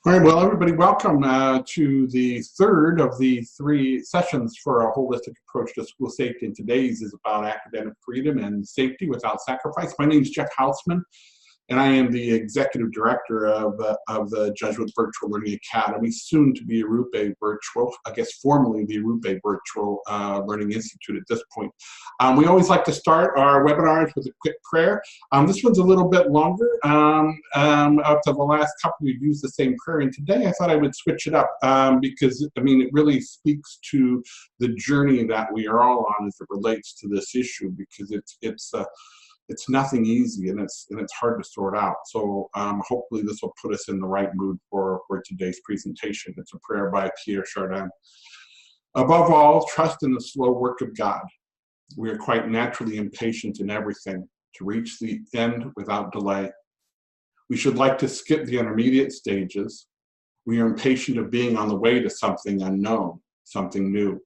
All right, well, everybody, welcome to the third of the three sessions for a holistic approach to school safety. And today's is about academic freedom and safety without sacrifice. My name is Jeff Houseman, and I am the executive director of the Jesuit Virtual Learning Academy, soon to be Arrupe Virtual, I guess formerly the Arrupe Virtual Learning Institute at this point. We always like to start our webinars with a quick prayer. This one's a little bit longer. Up to the last couple, we've used the same prayer, and today I thought I would switch it up because, I mean, it really speaks to the journey that we are all on as it relates to this issue, because it's nothing easy, and it's hard to sort out. So hopefully this will put us in the right mood for today's presentation. It's a prayer by Pierre Chardin. Above all, trust in the slow work of God. We are quite naturally impatient in everything, to reach the end without delay. We should like to skip the intermediate stages. We are impatient of being on the way to something unknown, something new.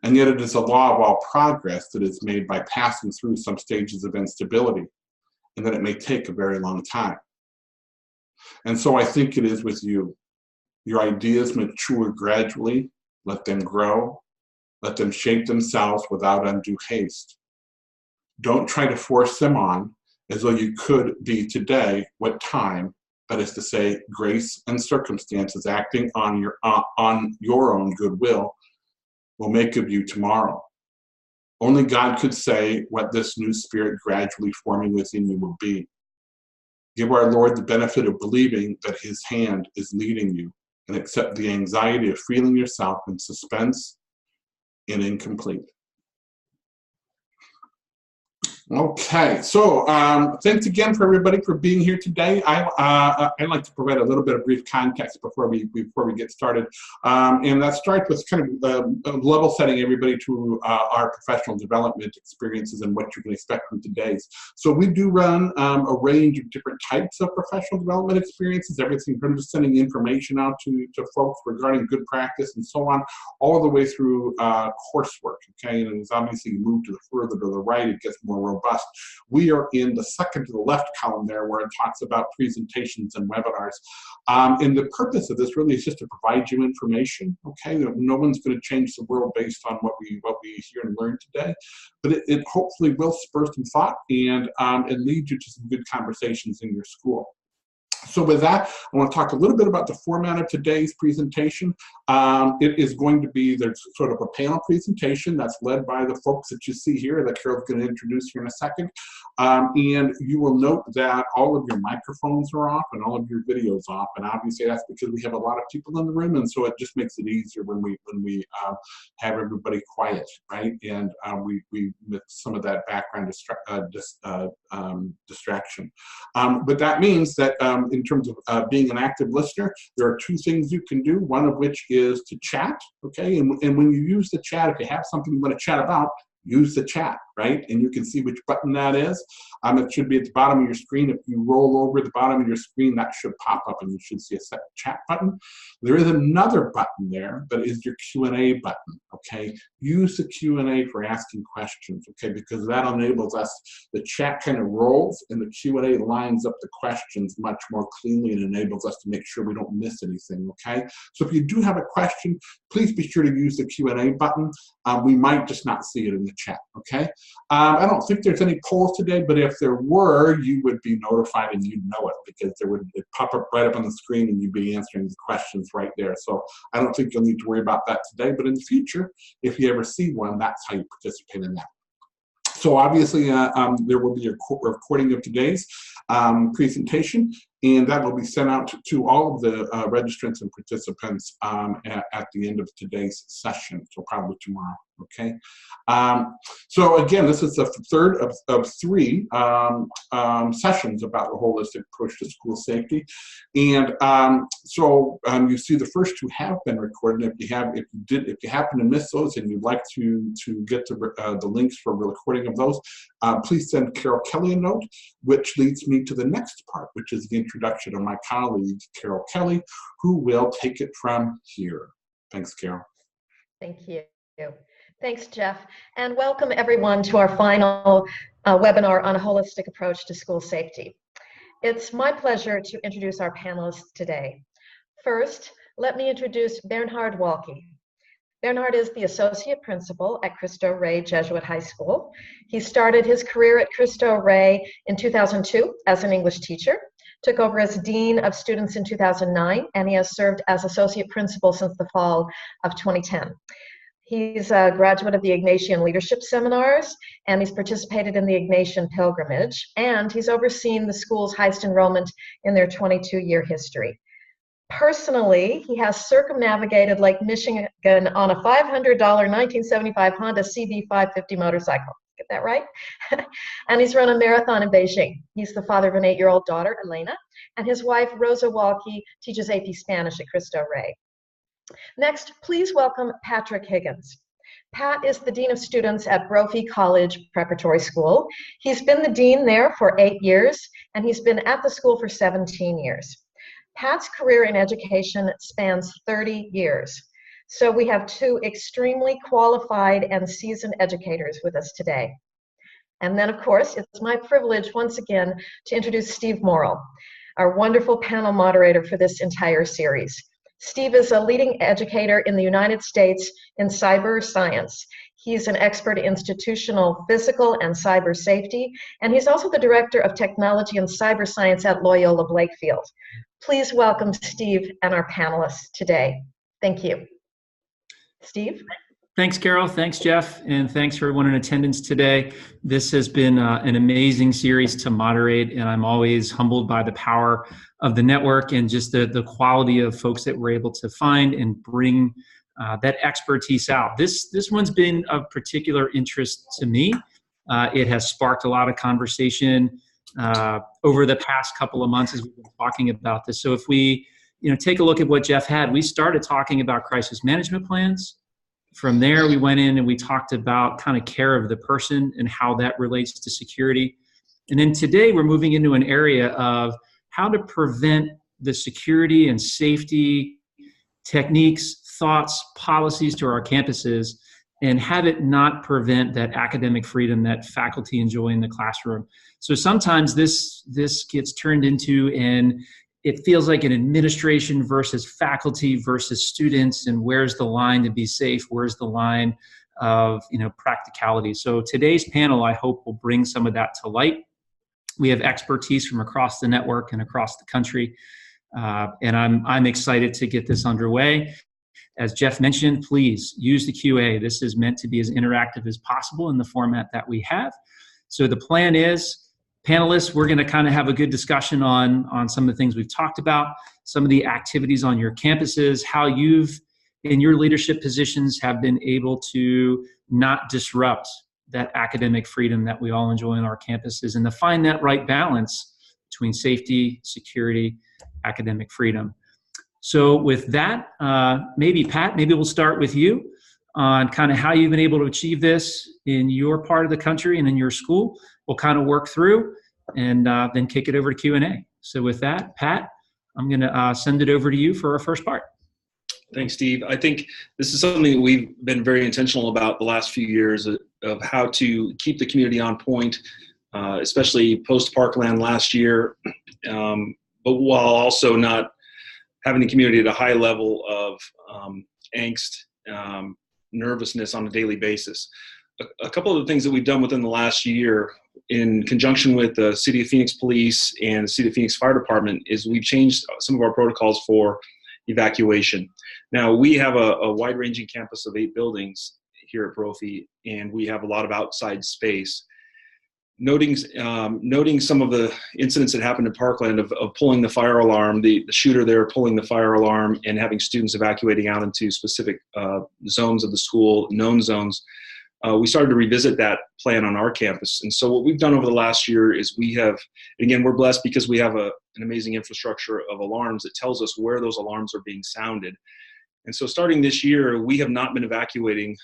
And yet it is a law of all progress that is made by passing through some stages of instability, and that it may take a very long time. And so I think it is with you. Your ideas mature gradually, let them grow, let them shape themselves without undue haste. Don't try to force them on as though you could be today what time, that is to say, grace and circumstances acting on your own goodwill will make of you tomorrow. Only God could say what this new spirit gradually forming within you will be. Give our Lord the benefit of believing that His hand is leading you, and accept the anxiety of feeling yourself in suspense and incomplete. Okay, so thanks again for everybody for being here today. I'd like to provide a little bit of brief context before we get started, and that starts with kind of level setting everybody to our professional development experiences and what you can expect from today's. So we do run a range of different types of professional development experiences, everything from just sending information out to folks regarding good practice and so on, all the way through coursework. Okay, and as obviously you move to the further to the right, it gets more robust. We are in the second to the left column there, where it talks about presentations and webinars. And the purpose of this really is just to provide you information. Okay, no one's going to change the world based on what we hear and learn today, but it hopefully will spur some thought and lead you to some good conversations in your school. So with that, I want to talk a little bit about the format of today's presentation. It is going to be, there's sort of a panel presentation that's led by the folks that you see here that Carol's going to introduce here in a second. And you will note that all of your microphones are off and all of your videos off. And obviously that's because we have a lot of people in the room, and so it just makes it easier when we have everybody quiet, right? And we miss some of that background distraction. But that means that in terms of being an active listener, there are two things you can do, one of which is to chat, okay? And when you use the chat, if you have something you want to chat about, use the chat, right? And you can see which button that is. It should be at the bottom of your screen. If you roll over the bottom of your screen, that should pop up and you should see a set chat button. There is another button there that is your Q&A button, okay? Use the Q&A for asking questions, okay? Because that enables us, the chat kind of rolls and the Q&A lines up the questions much more cleanly and enables us to make sure we don't miss anything, okay? So if you do have a question, please be sure to use the Q&A button. We might just not see it in the chat, okay? I don't think there's any polls today, but if there were, you would be notified and you'd know it, because it'd pop up right up on the screen and you'd be answering the questions right there. So I don't think you'll need to worry about that today, but in the future, if you ever see one, that's how you participate in that. So obviously, there will be a recording of today's presentation, and that will be sent out to all of the registrants and participants at the end of today's session, so probably tomorrow, okay? So again, this is the third of three sessions about the holistic approach to school safety. And so you see the first two have been recorded. If you happen to miss those and you'd like to get the links for the recording of those, please send Carol Kelly a note, which leads me to the next part, which is the introduction of my colleague, Carol Kelly, who will take it from here. Thanks, Carol. Thank you. Thanks, Jeff. And welcome everyone to our final webinar on a holistic approach to school safety. It's my pleasure to introduce our panelists today. First, let me introduce Bernhard Walke. Bernhard is the associate principal at Cristo Rey Jesuit High School. He started his career at Cristo Rey in 2002 as an English teacher, took over as dean of students in 2009, and he has served as associate principal since the fall of 2010. He's a graduate of the Ignatian Leadership Seminars, and he's participated in the Ignatian Pilgrimage, and he's overseen the school's highest enrollment in their 22-year history. Personally, he has circumnavigated Lake Michigan on a $500 1975 Honda CB550 motorcycle. Get that right? And he's run a marathon in Beijing. He's the father of an 8-year-old daughter, Elena, and his wife, Rosa Walke, teaches AP Spanish at Cristo Rey. Next, please welcome Patrick Higgins. Pat is the Dean of Students at Brophy College Preparatory School. He's been the dean there for 8 years, and he's been at the school for 17 years. Pat's career in education spans 30 years. So we have two extremely qualified and seasoned educators with us today. And then, of course, it's my privilege once again to introduce Steve Morrill, our wonderful panel moderator for this entire series. Steve is a leading educator in the United States in cyber science. He's an expert in institutional physical and cyber safety, and he's also the director of technology and cyber science at Loyola Blakefield. Please welcome Steve and our panelists today. Thank you. Steve? Thanks, Carol. Thanks, Jeff. And thanks for everyone in attendance today. This has been an amazing series to moderate, and I'm always humbled by the power of the network and just the quality of folks that we're able to find and bring that expertise out. This one's been of particular interest to me. It has sparked a lot of conversation over the past couple of months as we've been talking about this. So if we take a look at what Jeff had, we started talking about crisis management plans. From there, we went in and we talked about kind of care of the person and how that relates to security. And then today, we're moving into an area of how to prevent the security and safety techniques, thoughts, policies to our campuses, and have it not prevent that academic freedom that faculty enjoy in the classroom. So sometimes this gets turned into it feels like an administration versus faculty versus students, and where's the line to be safe? Where's the line of practicality? So today's panel, I hope, will bring some of that to light. We have expertise from across the network and across the country, and I'm excited to get this underway. As Jeff mentioned, please use the QA. This is meant to be as interactive as possible in the format that we have. So the plan is, panelists, we're going to kind of have a good discussion on some of the things we've talked about, some of the activities on your campuses, how you've, in your leadership positions, have been able to not disrupt that academic freedom that we all enjoy on our campuses, and to find that right balance between safety, security, academic freedom. So with that, maybe Pat, maybe we'll start with you on kind of how you've been able to achieve this in your part of the country and in your school. We'll kind of work through and then kick it over to Q&A. So with that, Pat, I'm going to send it over to you for our first part. Thanks, Steve. I think this is something we've been very intentional about the last few years of how to keep the community on point, especially post-Parkland last year, but while also not having the community at a high level of angst, nervousness on a daily basis. A couple of the things that we've done within the last year in conjunction with the City of Phoenix Police and the City of Phoenix Fire Department is we've changed some of our protocols for evacuation. Now, we have a wide-ranging campus of 8 buildings here at Brophy, and we have a lot of outside space. Noting some of the incidents that happened in Parkland of pulling the fire alarm, the shooter there pulling the fire alarm and having students evacuating out into specific zones of the school, known zones, we started to revisit that plan on our campus. And so what we've done over the last year is we have, again, we're blessed because we have an amazing infrastructure of alarms that tells us where those alarms are being sounded. And so starting this year, we have not been evacuating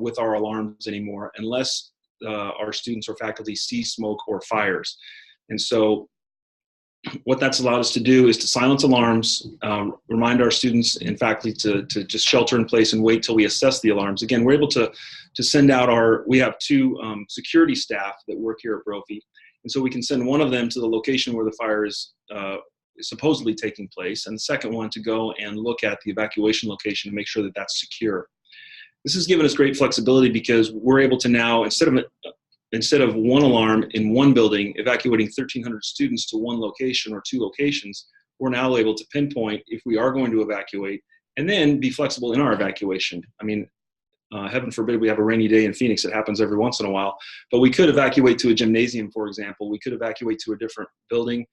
with our alarms anymore unless our students or faculty see smoke or fires. And so what that's allowed us to do is to silence alarms, remind our students and faculty to just shelter in place and wait till we assess the alarms. Again, we're able to send out we have 2 security staff that work here at Brophy. And so we can send one of them to the location where the fire is supposedly taking place, and the second one to go and look at the evacuation location and make sure that that's secure. This has given us great flexibility because we're able to now, instead of one alarm in one building evacuating 1,300 students to one location or two locations, we're now able to pinpoint if we are going to evacuate and then be flexible in our evacuation. I mean, heaven forbid we have a rainy day in Phoenix. It happens every once in a while. But we could evacuate to a gymnasium, for example. We could evacuate to a different building.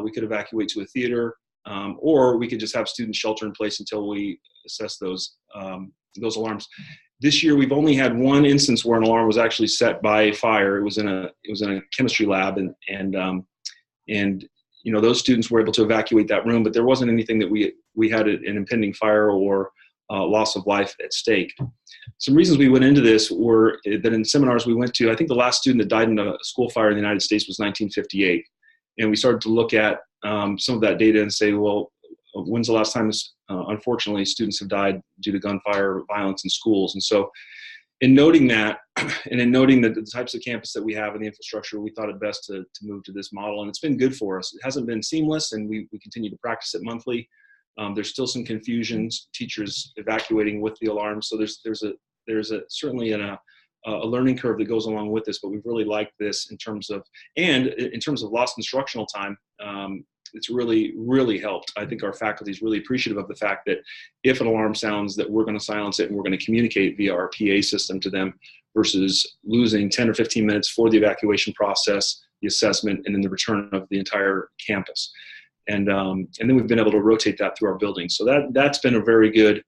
We could evacuate to a theater. Or we could just have students shelter in place until we assess those alarms. This year, we've only had one instance where an alarm was actually set by fire. It was in a chemistry lab, and you know, those students were able to evacuate that room, but there wasn't anything that we had an impending fire or loss of life at stake. Some reasons we went into this were that in seminars we went to, I think the last student that died in a school fire in the United States was 1958. And we started to look at some of that data and say, well, when's the last time, unfortunately, students have died due to gunfire violence in schools? And so in noting that, and in noting that the types of campus that we have and the infrastructure, we thought it best to move to this model. And it's been good for us. It hasn't been seamless, and we continue to practice it monthly. There's still some confusions, teachers evacuating with the alarm. So there's certainly a learning curve that goes along with this, but we've really liked this in terms of lost instructional time. It's really, really helped. I think our faculty is really appreciative of the fact that if an alarm sounds, that we're going to silence it and we're going to communicate via our PA system to them versus losing 10 or 15 minutes for the evacuation process, the assessment, and then the return of the entire campus. And then we've been able to rotate that through our building. So that's been a very good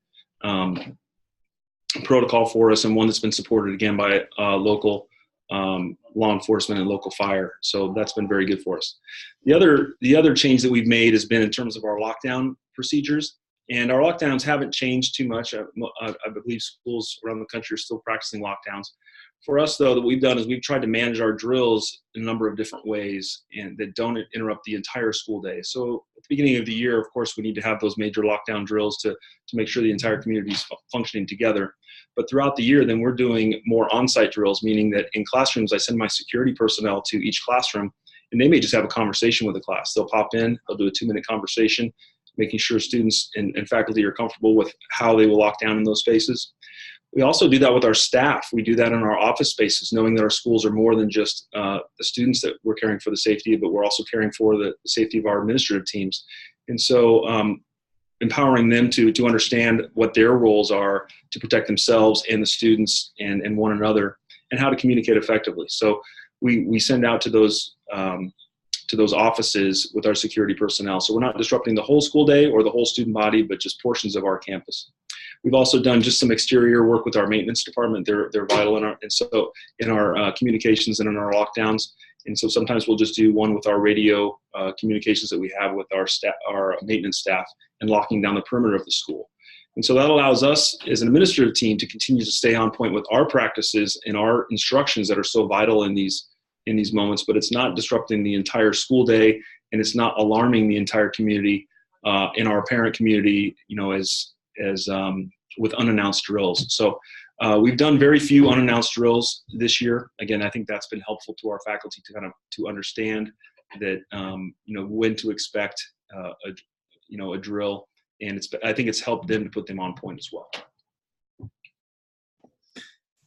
protocol for us, and one that's been supported again by local law enforcement and local fire. So that's been very good for us. The other change that we've made has been in terms of our lockdown procedures. And our lockdowns haven't changed too much. I believe schools around the country are still practicing lockdowns. For us, though, what we've done is we've tried to manage our drills in a number of different ways and that don't interrupt the entire school day. So at the beginning of the year, of course, we need to have those major lockdown drills to make sure the entire community is functioning together. But throughout the year, then we're doing more on-site drills, meaning that in classrooms, I send my security personnel to each classroom, and they may just have a conversation with the class. They'll pop in, they'll do a 2-minute conversation, making sure students and faculty are comfortable with how they will lock down in those spaces. We also do that with our staff. We do that in our office spaces, knowing that our schools are more than just the students that we're caring for the safety, but we're also caring for the safety of our administrative teams. And so empowering them to understand what their roles are to protect themselves and the students and one another, and how to communicate effectively. So we send out to those offices with our security personnel. So we're not disrupting the whole school day or the whole student body, but just portions of our campus. We've also done just some exterior work with our maintenance department. They're vital in our communications and in our lockdowns. And so sometimes we'll just do one with our radio communications that we have with our maintenance staff, and locking down the perimeter of the school. And so that allows us as an administrative team to continue to stay on point with our practices and our instructions that are so vital in these moments, but it's not disrupting the entire school day, and it's not alarming the entire community in our parent community, you know, as with unannounced drills. So we've done very few unannounced drills this year. Again, I think that's been helpful to our faculty to understand that you know, when to expect a drill, and I think it's helped them to put them on point as well.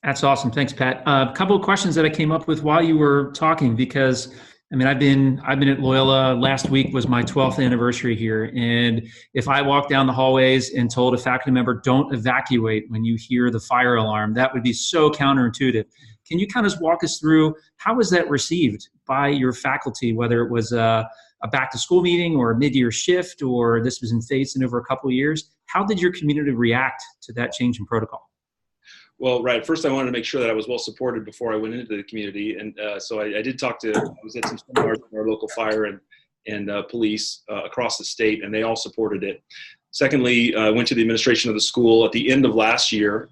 That's awesome. Thanks, Pat. A couple of questions that I came up with while you were talking, because I mean, I've been at Loyola. Last week was my 12th anniversary here. And if I walked down the hallways and told a faculty member, don't evacuate when you hear the fire alarm, that would be so counterintuitive. Can you kind of walk us through, how was that received by your faculty, whether it was a back to school meeting or a mid-year shift, or this was in phased in over a couple of years? How did your community react to that change in protocol? Well, right. First, I wanted to make sure that I was well supported before I went into the community. And so I did talk I was at some seminars with our local fire and police across the state, and they all supported it. Secondly, I went to the administration of the school at the end of last year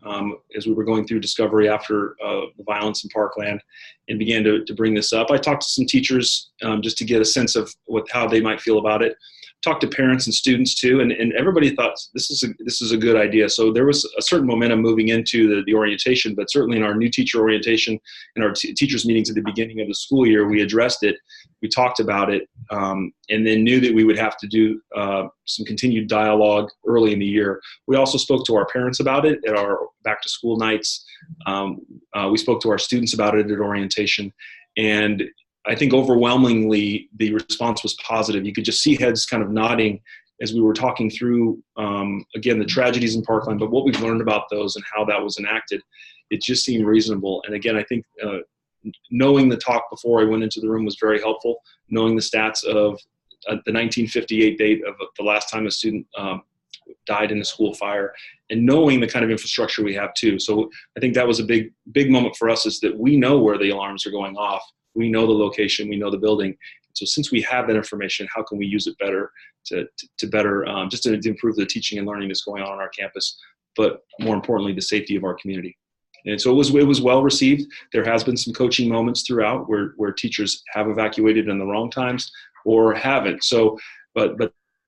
as we were going through discovery after the violence in Parkland, and began to bring this up. I talked to some teachers just to get a sense of how they might feel about it. talked to parents and students too, and everybody thought this is a good idea. So there was a certain momentum moving into the orientation, but certainly in our new teacher orientation and our teachers meetings at the beginning of the school year, we addressed it, we talked about it, and then knew that we would have to do some continued dialogue early in the year. We also spoke to our parents about it at our back to school nights. We spoke to our students about it at orientation, and I think overwhelmingly the response was positive. You could just see heads kind of nodding as we were talking through, again, the tragedies in Parkland, but what we've learned about those and how that was enacted. It just seemed reasonable. And again, I think knowing the talk before I went into the room was very helpful. Knowing the stats of the 1958 date of the last time a student died in a school fire, and knowing the kind of infrastructure we have too. So I think that was a big moment for us, is that we know where the alarms are going off. We know the location, we know the building. So since we have that information, how can we use it better to better, just to improve the teaching and learning that's going on our campus, but more importantly, the safety of our community. And so it was well received. There has been some coaching moments throughout where teachers have evacuated in the wrong times or haven't. So, but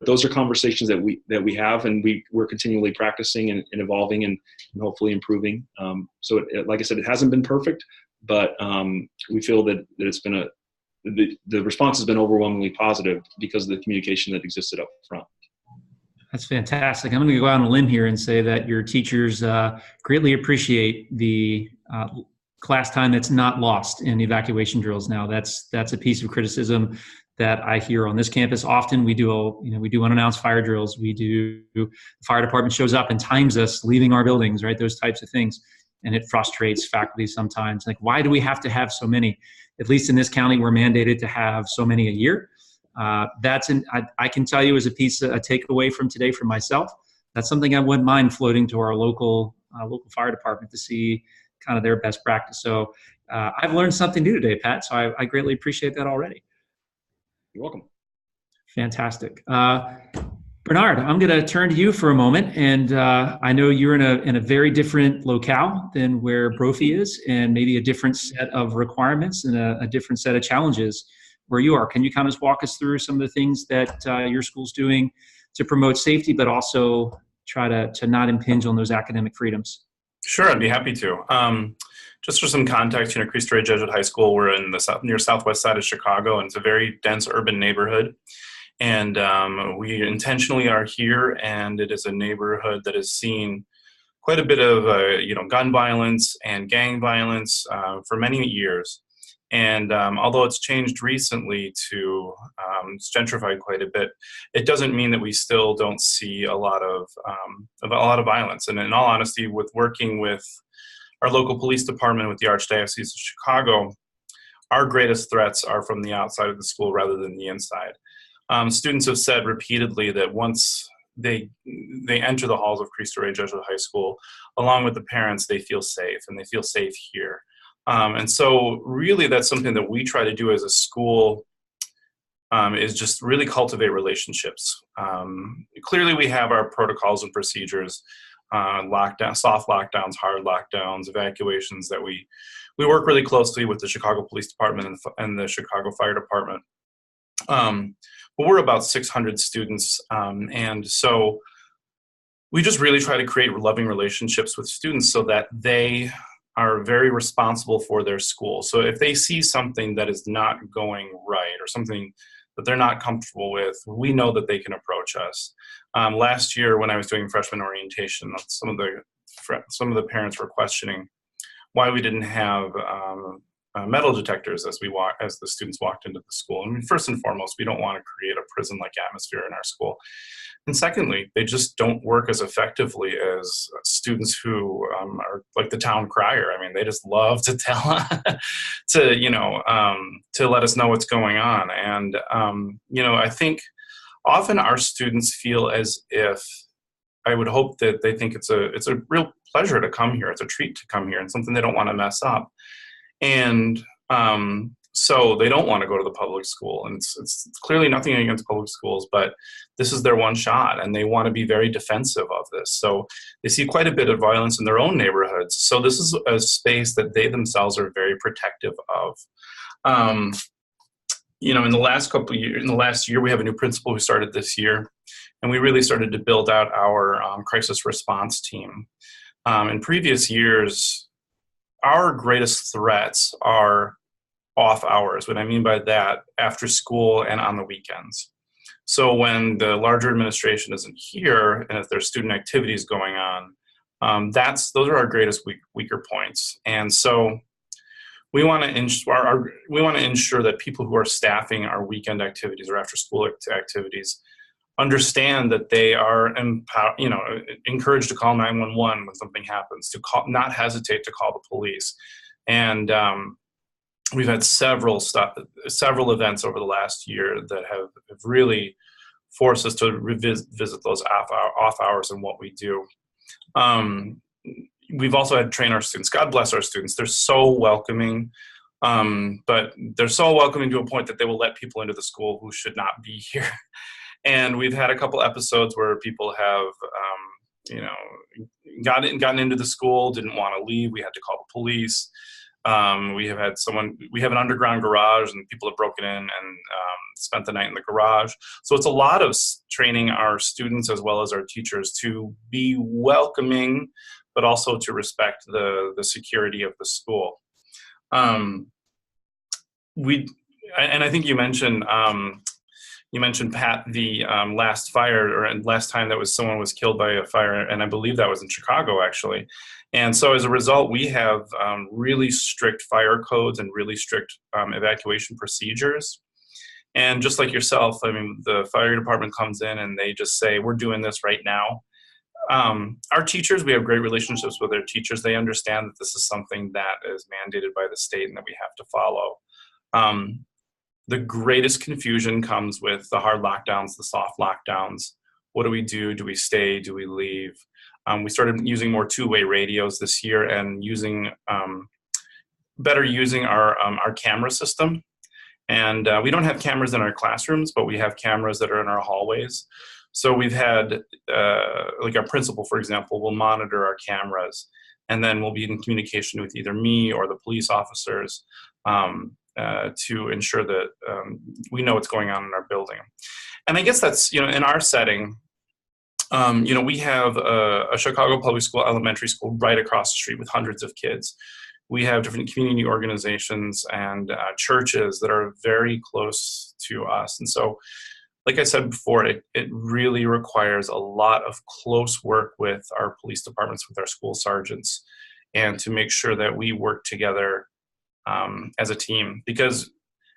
those are conversations that we have, and we're continually practicing and evolving and hopefully improving. So like I said, it hasn't been perfect, but we feel that it's been the response has been overwhelmingly positive because of the communication that existed up front. That's fantastic. I'm going to go out on a limb here and say that your teachers greatly appreciate the class time that's not lost in evacuation drills. Now, that's a piece of criticism that I hear on this campus. Often we do unannounced fire drills. The fire department shows up and times us leaving our buildings, right? Those types of things. And it frustrates faculty sometimes. Like, why do we have to have so many? At least in this county, we're mandated to have so many a year. I can tell you as a takeaway from today for myself, that's something I wouldn't mind floating to our local fire department to see kind of their best practice. So I've learned something new today, Pat. So I greatly appreciate that already. You're welcome. Fantastic. Bernard, I'm going to turn to you for a moment, and I know you're in a very different locale than where Brophy is, and maybe a different set of requirements and a different set of challenges where you are. Can you kind of walk us through some of the things that your school's doing to promote safety, but also try to not impinge on those academic freedoms? Sure, I'd be happy to. Just for some context, Cristo Rey Jesuit High School, we're in the near southwest side of Chicago, and it's a very dense urban neighborhood. And we intentionally are here, and it is a neighborhood that has seen quite a bit of gun violence and gang violence for many years. And although it's changed recently to it's gentrified quite a bit, it doesn't mean that we still don't see a lot of violence. And in all honesty, with working with our local police department with the Archdiocese of Chicago, our greatest threats are from the outside of the school rather than the inside. Students have said repeatedly that once they enter the halls of Cristo Rey Jesuit High School, along with the parents, they feel safe, and they feel safe here. And so really that's something that we try to do as a school, is just really cultivate relationships. Clearly we have our protocols and procedures, soft lockdowns, hard lockdowns, evacuations that we work really closely with the Chicago Police Department and the Chicago Fire Department. But we're about 600 students, and so we just really try to create loving relationships with students so that they are very responsible for their school. So if they see something that is not going right or something that they're not comfortable with, we know that they can approach us. Last year when I was doing freshman orientation, some of the parents were questioning why we didn't have metal detectors as the students walked into the school. I mean, first and foremost, we don't want to create a prison-like atmosphere in our school. And secondly, they just don't work as effectively as students who are like the town crier. I mean, they just love to tell, to let us know what's going on. And, I think often our students feel as if, I would hope that they think it's a real pleasure to come here. It's a treat to come here and something they don't want to mess up. And so they don't want to go to the public school. And it's clearly nothing against public schools, but this is their one shot, and they want to be very defensive of this. So they see quite a bit of violence in their own neighborhoods. So this is a space that they themselves are very protective of. in the last couple of years, in the last year, we have a new principal who started this year, and we really started to build out our crisis response team. In previous years, our greatest threats are off hours. What I mean by that, after school and on the weekends. So when the larger administration isn't here, and if there's student activities going on, those are our greatest weaker points. And so we want to ensure that people who are staffing our weekend activities or after school activities understand that they are encouraged to call 911 when something happens, to not hesitate to call the police. And we've had several events over the last year that have really forced us to revisit those off hours and what we do. We've also had to train our students. God bless our students. They're so welcoming, but they're so welcoming to a point that they will let people into the school who should not be here. And we've had a couple episodes where people have, gotten into the school, didn't want to leave. We had to call the police. We have an underground garage, and people have broken in and spent the night in the garage. So it's a lot of training our students as well as our teachers to be welcoming, but also to respect the security of the school. And I think you mentioned, Pat, the last fire, or last time that someone was killed by a fire, and I believe that was in Chicago, actually. And so as a result, we have really strict fire codes and really strict evacuation procedures. And just like yourself, I mean, the fire department comes in and they just say, we're doing this right now. Our teachers, we have great relationships with their teachers. They understand that this is something that is mandated by the state and that we have to follow. The greatest confusion comes with the hard lockdowns, the soft lockdowns. What do we do? Do we stay? Do we leave? We started using more two-way radios this year and better using our camera system. And we don't have cameras in our classrooms, but we have cameras that are in our hallways. So we've had, like our principal, for example, will monitor our cameras, and then we'll be in communication with either me or the police officers to ensure that we know what's going on in our building. And I guess that's, in our setting, we have a Chicago Public School elementary school right across the street with hundreds of kids. We have different community organizations and churches that are very close to us. And so, like I said before, it really requires a lot of close work with our police departments, with our school sergeants, and to make sure that we work together as a team. Because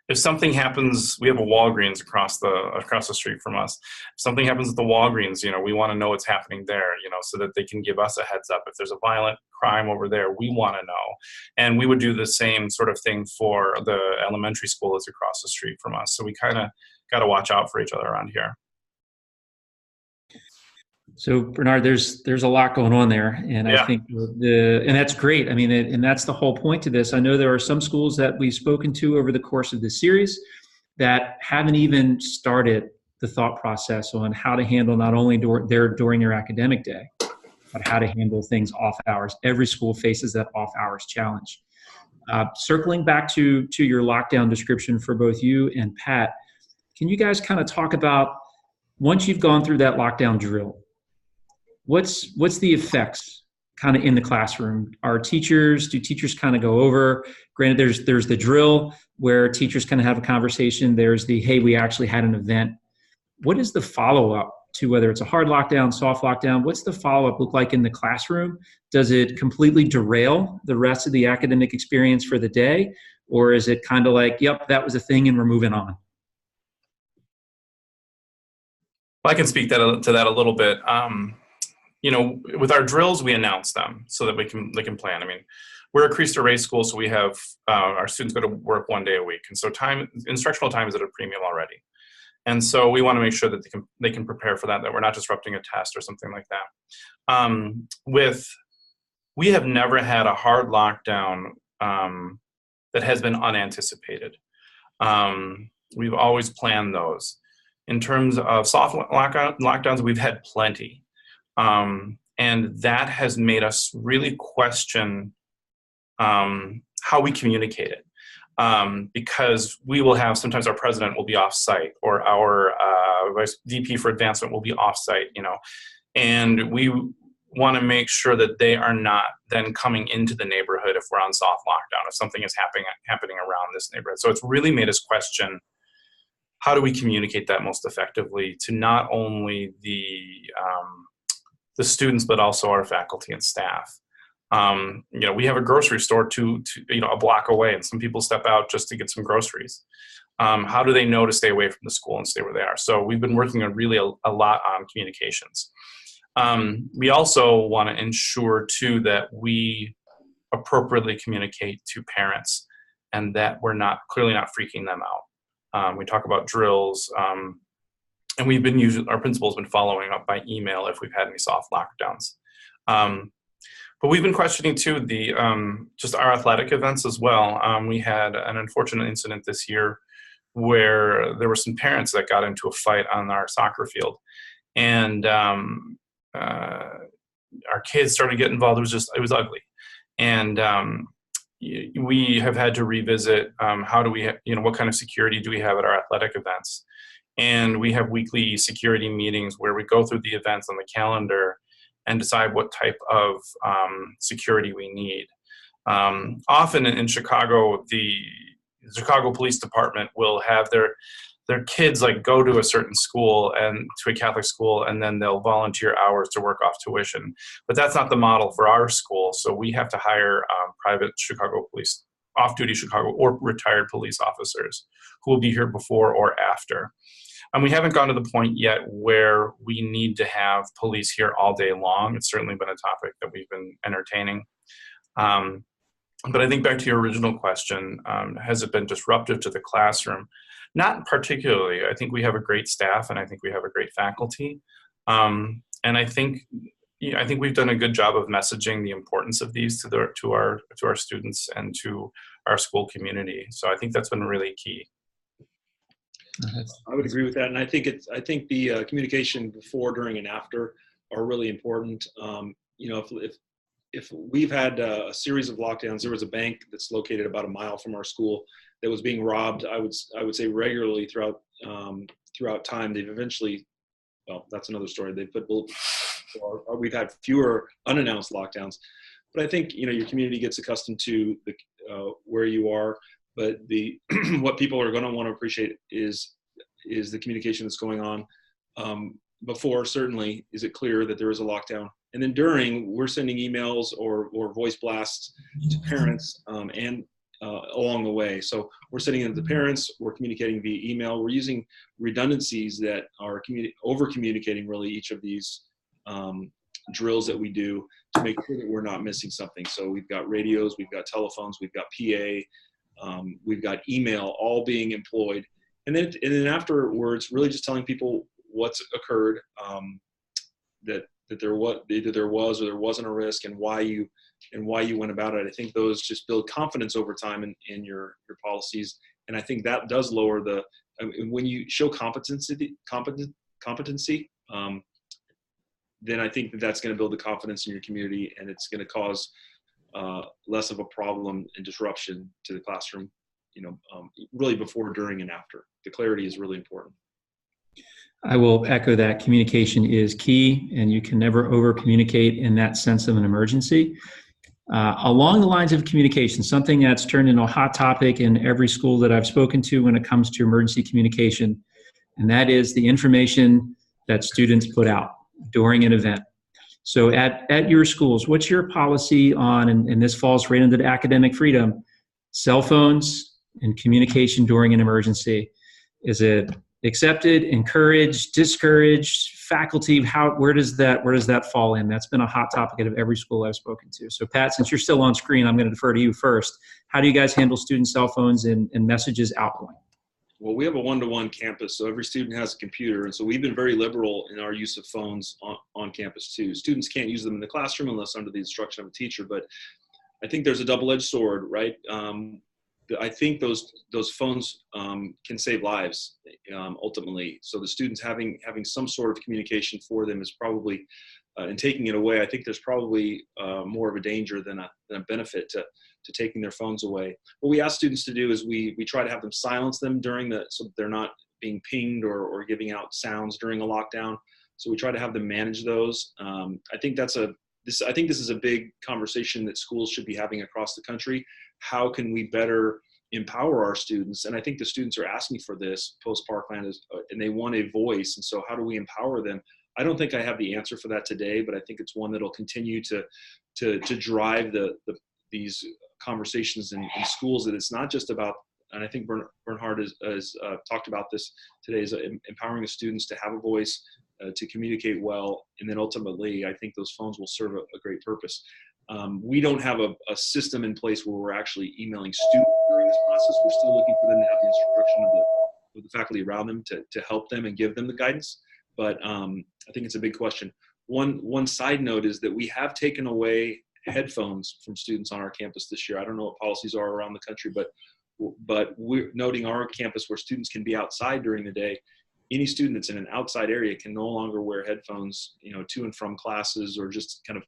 if something happens, we have a Walgreens across the street from us. If something happens at the Walgreens, we want to know what's happening there, so that they can give us a heads up. If there's a violent crime over there, we want to know. And we would do the same sort of thing for the elementary school that's across the street from us. So we kind of got to watch out for each other around here. So Bernard, there's a lot going on there, and yeah. I think and that's great. I mean, and that's the whole point to this. I know there are some schools that we've spoken to over the course of this series that haven't even started the thought process on how to handle not only during their academic day, but how to handle things off hours. Every school faces that off hours challenge. Circling back to your lockdown description for both you and Pat, can you guys kind of talk about, once you've gone through that lockdown drill, what's the effects kind of in the classroom? Do teachers kind of go over, granted there's the drill where teachers kind of have a conversation. There's the, hey, we actually had an event. What is the follow-up to, whether it's a hard lockdown, soft lockdown? What's the follow-up look like in the classroom? Does it completely derail the rest of the academic experience for the day? Or is it kind of like, yep, that was a thing and we're moving on? Well, I can speak to that a little bit. With our drills, we announce them so that they can plan. I mean, we're a Cristo Rey school, so we have our students go to work 1 day a week, and so instructional time is at a premium already. And so we want to make sure that they can prepare for that we're not disrupting a test or something like that. We have never had a hard lockdown that has been unanticipated. We've always planned those. In terms of soft lockdowns, we've had plenty. And that has made us really question how we communicate it. because we will have, sometimes our president will be off-site, or our vice VP for advancement will be off-site, and we want to make sure that they are not then coming into the neighborhood if we're on soft lockdown, if something is happening around this neighborhood. So it's really made us question, how do we communicate that most effectively to not only the students, but also our faculty and staff. We have a grocery store a block away, and some people step out just to get some groceries. How do they know to stay away from the school and stay where they are? So we've been working on really a lot on communications. We also want to ensure too that we appropriately communicate to parents, and that we're clearly not freaking them out. We talk about drills, and our principal's been following up by email if we've had any soft lockdowns. But we've been questioning too just our athletic events as well. We had an unfortunate incident this year where there were some parents that got into a fight on our soccer field, and our kids started getting involved. It was ugly, and we have had to revisit how do we, what kind of security do we have at our athletic events, and we have weekly security meetings where we go through the events on the calendar and decide what type of security we need. Often in Chicago, the Chicago Police Department will have their kids go to a certain school, and to a Catholic school, and then they'll volunteer hours to work off tuition. But that's not the model for our school, so we have to hire private Chicago police, off-duty Chicago or retired police officers who will be here before or after. And we haven't gone to the point yet where we need to have police here all day long. It's certainly been a topic that we've been entertaining. But I think back to your original question, has it been disruptive to the classroom? Not particularly. I think we have a great staff, and I think we have a great faculty. And I think we've done a good job of messaging the importance of these to our students and to our school community. So I think that's been really key. I would agree with that, and I think the communication before, during, and after are really important. If we've had a series of lockdowns, there was a bank that's located about a mile from our school that was being robbed. I would say regularly throughout time. They've eventually, well, that's another story. They put bulletproof. We've had fewer unannounced lockdowns, but I think your community gets accustomed to where you are. But what people are going to want to appreciate is the communication that's going on. Before, certainly, is it clear that there is a lockdown? And then during, we're sending emails or voice blasts to parents and along the way. So we're sending them to parents, we're communicating via email, we're using redundancies that are over-communicating really each of these drills that we do to make sure that we're not missing something. So we've got radios, we've got telephones, we've got PA, we've got email all being employed. And then afterwards, really just telling people what's occurred, that there was either there was or there wasn't a risk, and why you went about it. I think those just build confidence over time in your policies, and I think that does lower when you show competency. Then I think that's going to build the confidence in your community, and it's going to cause less of a problem and disruption to the classroom. Really before, during, and after. The clarity is really important. I will echo that. Communication is key, and you can never over communicate in that sense of an emergency. Along the lines of communication, something that's turned into a hot topic in every school that I've spoken to when it comes to emergency communication, and that is the information that students put out during an event. So at your schools, what's your policy on, and this falls right into the academic freedom, cell phones and communication during an emergency? Is it accepted, encouraged, discouraged? Faculty, where does that fall in? That's been a hot topic at every school I've spoken to. So Pat, since you're still on screen, I'm going to defer to you first. How do you guys handle student cell phones and messages outgoing? Well, we have a one-to-one campus, so every student has a computer, and so we've been very liberal in our use of phones on campus too. Students can't use them in the classroom unless under the instruction of a teacher, but I think there's a double-edged sword, right? I think those phones can save lives ultimately. So the students having some sort of communication for them is probably and taking it away, I think there's probably more of a danger than a benefit to taking their phones away. What we ask students to do is we try to have them silence them so they're not being pinged or giving out sounds during a lockdown. So we try to have them manage those. I think this is a big conversation that schools should be having across the country. How can we better empower our students? And I think the students are asking for this post Parkland, and they want a voice. And so how do we empower them? I don't think I have the answer for that today, but I think it's one that'll continue to drive these conversations in schools, that it's not just about, and I think Bernhard has talked about this today, is empowering the students to have a voice, to communicate well, and then ultimately I think those phones will serve a great purpose. We don't have a system in place where we're actually emailing students during this process. We're still looking for them to have the instruction of the faculty around them to help them and give them the guidance. But I think it's a big question. One side note is that we have taken away headphones from students on our campus this year. I don't know what policies are around the country, but we're noting our campus where students can be outside during the day. Any student that's in an outside area can no longer wear headphones, to and from classes, or just kind of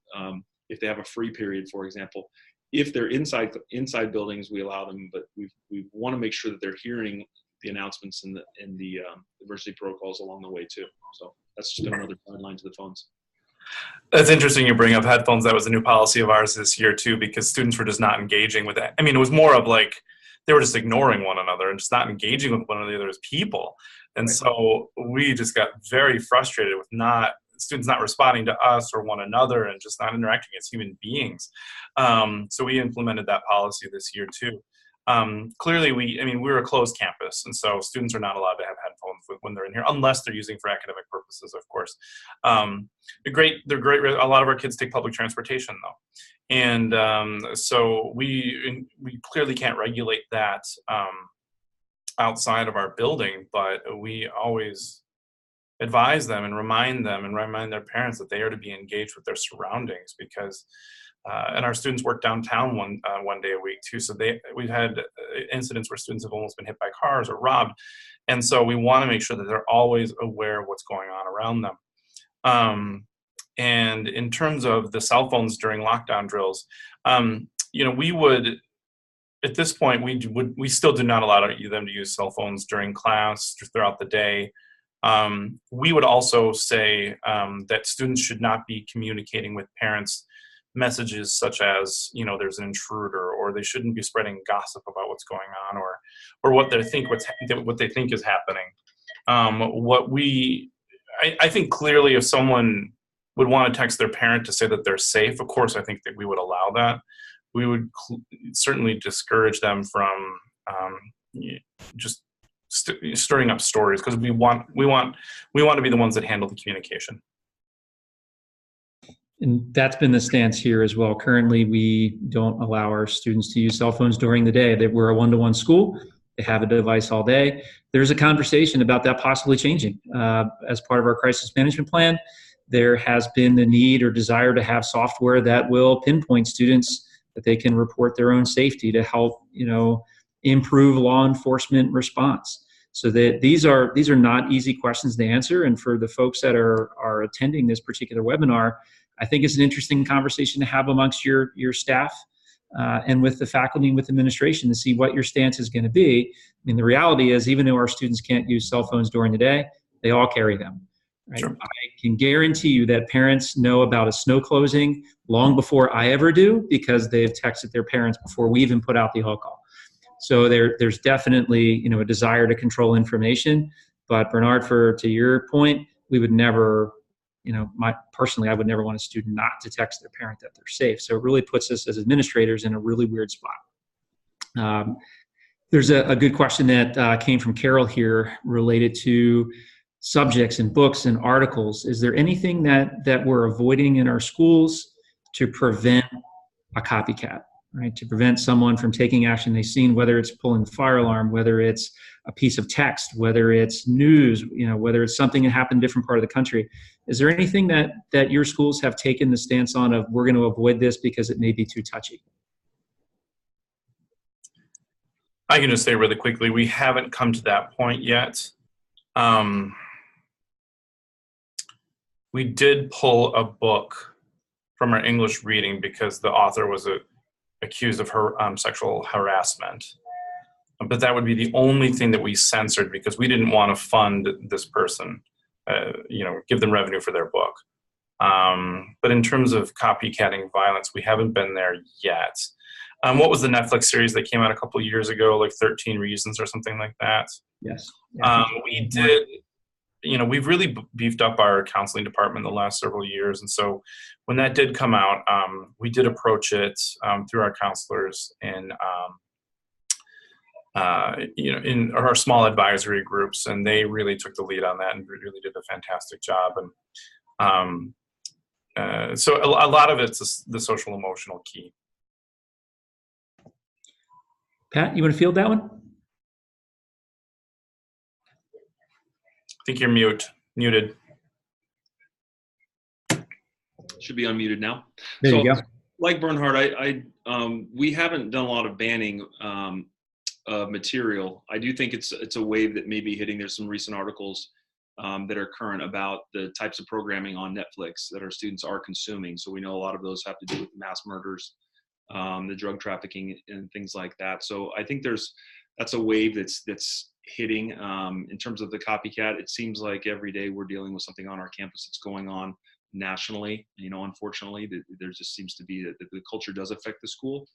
if they have a free period, for example. If they're inside buildings, we allow them, but we want to make sure that they're hearing the announcements and the emergency protocols along the way too. So that's just another guideline to the phones. That's interesting you bring up headphones. That was a new policy of ours this year too, because students were just not engaging with it. I mean, it was more of like they were just ignoring one another and just not engaging with one another as people. And right. So we just got very frustrated with students not responding to us or one another and just not interacting as human beings. So we implemented that policy this year too. Clearly, we're a closed campus, and so students are not allowed to have headphones when they're in here, unless they're using for academic purposes, of course. They're great. A lot of our kids take public transportation, though, and so we clearly can't regulate that outside of our building, but we always advise them and remind their parents that they are to be engaged with their surroundings, because and our students work downtown one day a week too. So we've had incidents where students have almost been hit by cars or robbed. And so we want to make sure that they're always aware of what's going on around them. And in terms of the cell phones during lockdown drills, we would, at this point, we still do not allow them to use cell phones during class, throughout the day. We would also say that students should not be communicating with parents messages such as, there's an intruder, or they shouldn't be spreading gossip about what's going on, or what they think is happening. I think clearly if someone would want to text their parent to say that they're safe, of course, I think that we would allow that. We would certainly discourage them from just stirring up stories, because we want to be the ones that handle the communication. And that's been the stance here as well. Currently, we don't allow our students to use cell phones during the day. We're a one-to-one school. They have a device all day. There's a conversation about that possibly changing. As part of our crisis management plan, there has been the need or desire to have software that will pinpoint students, that they can report their own safety to help, improve law enforcement response. So that these are not easy questions to answer. And for the folks that are attending this particular webinar, I think it's an interesting conversation to have amongst your staff and with the faculty and with administration to see what your stance is going to be. I mean, the reality is, even though our students can't use cell phones during the day, they all carry them. Right? Sure. I can guarantee you that parents know about a snow closing long before I ever do, because they've texted their parents before we even put out the all call. So there's definitely a desire to control information. But Bernhard, to your point, we would never. Personally, I would never want a student not to text their parent that they're safe. So it really puts us as administrators in a really weird spot. There's a good question that came from Carol here related to subjects and books and articles. Is there anything that we're avoiding in our schools to prevent a copycat, right? To prevent someone from taking action they've seen, whether it's pulling the fire alarm, whether it's a piece of text, whether it's news, whether it's something that happened in a different part of the country. Is there anything that your schools have taken the stance on of, we're going to avoid this because it may be too touchy? I can just say really quickly, we haven't come to that point yet. We did pull a book from our English reading because the author was accused of her sexual harassment. But that would be the only thing that we censored because we didn't want to fund this person, give them revenue for their book. But in terms of copycatting violence, we haven't been there yet. What was the Netflix series that came out a couple of years ago, like 13 Reasons or something like that? Yes. We did, we've really beefed up our counseling department the last several years. And so when that did come out, we did approach it through our counselors and, in our small advisory groups, and they really took the lead on that and really did a fantastic job. And so a lot of it's the social emotional key. Pat, you want to field that one? I think you're muted. Should be unmuted now. There you go. Like Bernhard, we haven't done a lot of banning of material. I do think it's a wave that may be hitting. There's some recent articles that are current about the types of programming on Netflix that our students are consuming. So we know a lot of those have to do with mass murders, the drug trafficking and things like that. So I think that's a wave that's hitting. In terms of the copycat, it seems like every day we're dealing with something on our campus that's going on nationally. Unfortunately, there just seems to be that the culture does affect the school.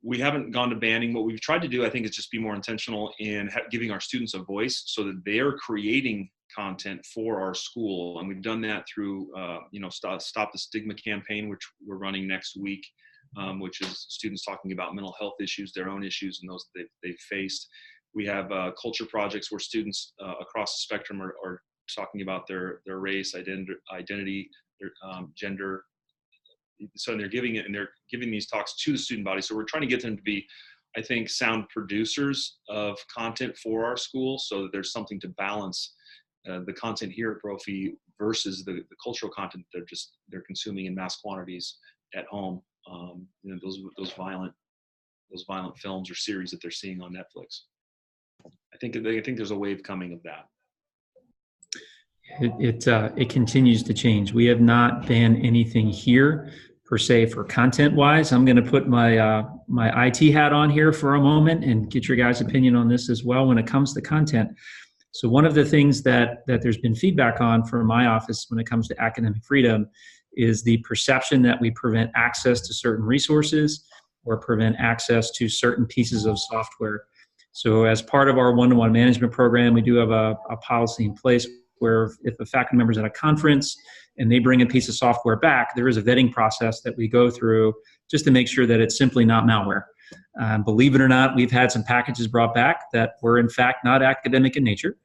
We haven't gone to banning. What we've tried to do, I think, is just be more intentional in giving our students a voice so that they're creating content for our school. And we've done that through, Stop the Stigma campaign, which we're running next week, which is students talking about mental health issues, their own issues, and those they've faced. We have culture projects where students across the spectrum are talking about their race, identity, their gender. So they're giving these talks to the student body. So we're trying to get them to be, I think, sound producers of content for our school, so that there's something to balance the content here at Brophy versus the cultural content they're consuming in mass quantities at home. Those violent films or series that they're seeing on Netflix. I think there's a wave coming of that. It continues to change. We have not banned anything here per se for content wise. I'm going to put my my IT hat on here for a moment and get your guys' opinion on this as well when it comes to content. So one of the things that there's been feedback on from my office when it comes to academic freedom is the perception that we prevent access to certain resources or prevent access to certain pieces of software. So as part of our one-to-one management program, we do have a policy in place where if a faculty member is at a conference and they bring a piece of software back, there is a vetting process that we go through just to make sure that it's simply not malware. Believe it or not, we've had some packages brought back that were in fact not academic in nature,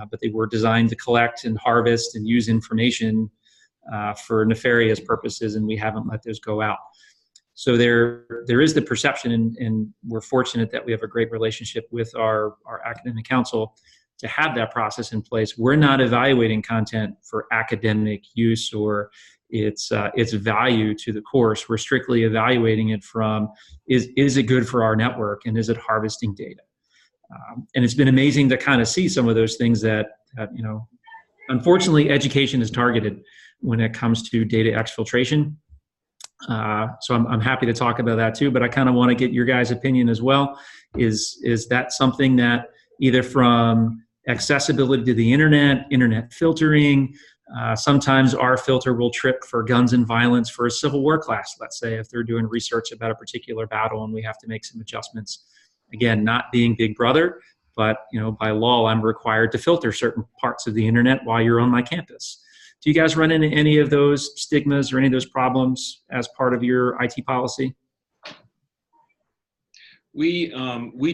but they were designed to collect and harvest and use information for nefarious purposes, and we haven't let those go out. So there is the perception, and we're fortunate that we have a great relationship with our academic council to have that process in place. We're not evaluating content for academic use or its value to the course. We're strictly evaluating it from, is it good for our network, and is it harvesting data? And it's been amazing to kind of see some of those things that unfortunately, education is targeted when it comes to data exfiltration. So I'm happy to talk about that too, but I kind of want to get your guys' opinion as well. Is that something that either from accessibility to the internet filtering, sometimes our filter will trip for guns and violence for a Civil War class, let's say, if they're doing research about a particular battle and we have to make some adjustments. Again, not being Big Brother, but by law, I'm required to filter certain parts of the internet while you're on my campus. Do you guys run into any of those stigmas or any of those problems as part of your IT policy? We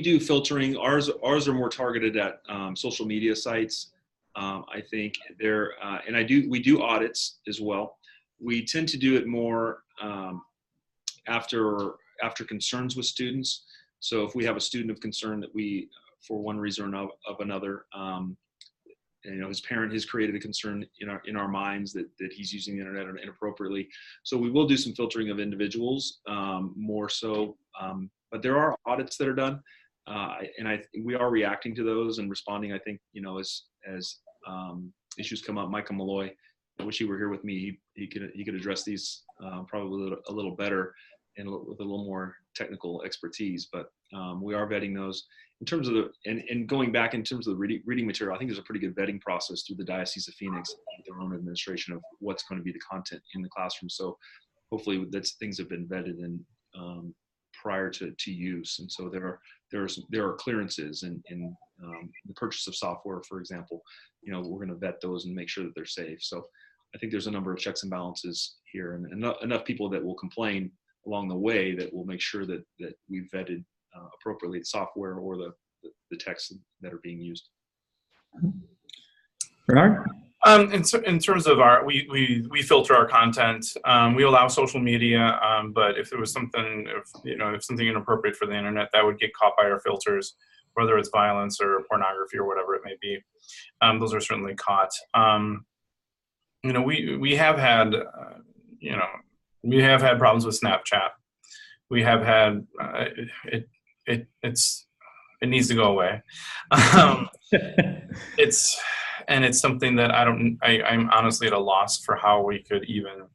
do filtering. Ours are more targeted at social media sites. I think we do audits as well. We tend to do it more after concerns with students. So if we have a student of concern that we, for one reason or of another, his parent has created a concern in our minds that he's using the internet inappropriately. So we will do some filtering of individuals more so. But there are audits that are done, we are reacting to those and responding. I think as issues come up, Michael Malloy I wish he were here with me. He could address these probably a little better and with a little more technical expertise. But we are vetting those in terms of and going back in terms of the reading material. I think there's a pretty good vetting process through the Diocese of Phoenix and their own administration of what's going to be the content in the classroom. So hopefully that's things have been vetted and prior to use. And so there are clearances in the purchase of software, for example. We're going to vet those and make sure that they're safe. So I think there's a number of checks and balances here, and enough people that will complain along the way that will make sure that we've vetted appropriately the software or the texts that are being used. Bernard? In terms of we filter our content. We allow social media, but if there was something, if something inappropriate for the internet, that would get caught by our filters, whether it's violence or pornography or whatever it may be. Those are certainly caught. We have had, we have had problems with Snapchat. We have had it needs to go away. It's something that I'm honestly at a loss for how we could even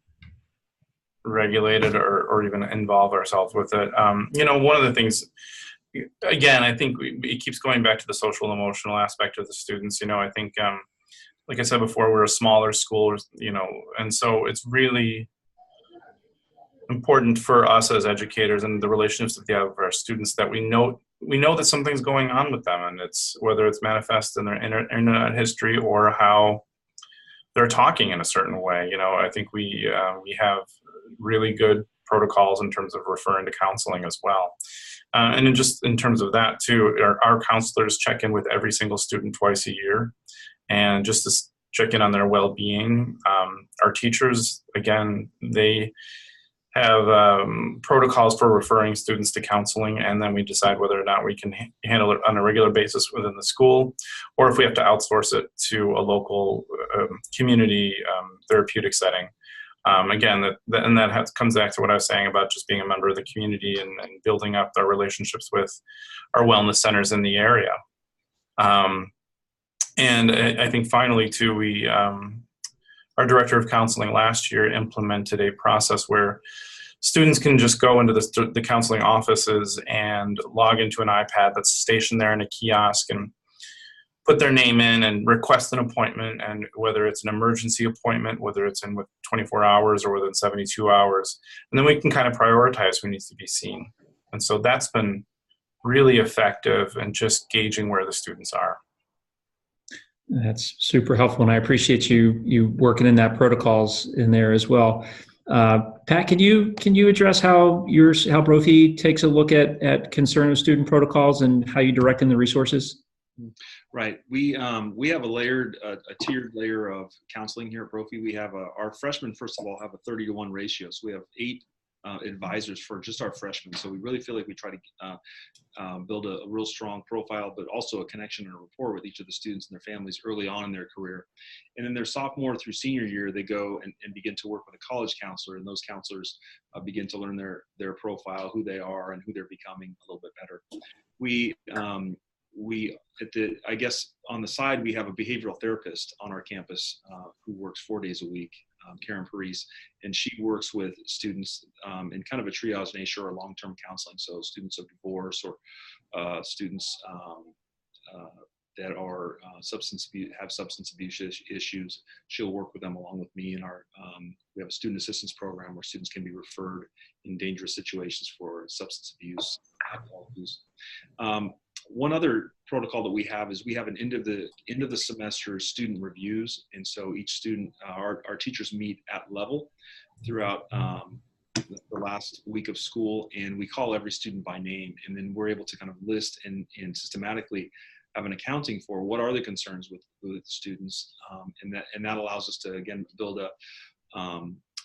regulate it or even involve ourselves with it. One of the things, again, I think it keeps going back to the social and emotional aspect of the students. I think, like I said before, we're a smaller school, and so it's really important for us as educators and the relationships that we have with our students that we know that something's going on with them, and it's whether it's manifest in their internet history or how they're talking in a certain way. I think we have really good protocols in terms of referring to counseling as well. And in terms of that too, our counselors check in with every single student twice a year, and just to check in on their well-being. Our teachers, again, they have protocols for referring students to counseling, and then we decide whether or not we can handle it on a regular basis within the school, or if we have to outsource it to a local community therapeutic setting. Again, that comes back to what I was saying about just being a member of the community and building up our relationships with our wellness centers in the area. And I think finally too, our director of counseling last year implemented a process where students can just go into the counseling offices and log into an iPad that's stationed there in a kiosk and put their name in and request an appointment, and whether it's an emergency appointment, whether it's in with 24 hours or within 72 hours. And then we can kind of prioritize who needs to be seen. And so that's been really effective in just gauging where the students are. That's super helpful, and I appreciate you working in that protocols in there as well. Pat, can you address how Brophy takes a look at concern of student protocols and how you direct in the resources? Right. We have a tiered layer of counseling here at Brophy. We have our freshmen, first of all, have a 30-to-1 ratio. So we have 8 advisors for just our freshmen. So we really feel like we try to build a real strong profile, but also a connection and a rapport with each of the students and their families early on in their career. And then their sophomore through senior year, they go and begin to work with a college counselor, and those counselors begin to learn their profile, who they are, and who they're becoming a little bit better. I guess on the side, we have a behavioral therapist on our campus who works 4 days a week, Karen Parise, and she works with students in kind of a triage nature or long-term counseling. So students of divorce or students that are have substance abuse issues. She'll work with them along with me, and we have a student assistance program where students can be referred in dangerous situations for substance abuse, alcohol abuse. One other protocol that we have is we have an end of the semester student reviews, and so each student, our teachers meet at level throughout the last week of school, and we call every student by name, and then we're able to kind of list and systematically have an accounting for what are the concerns with the students, and that allows us to again build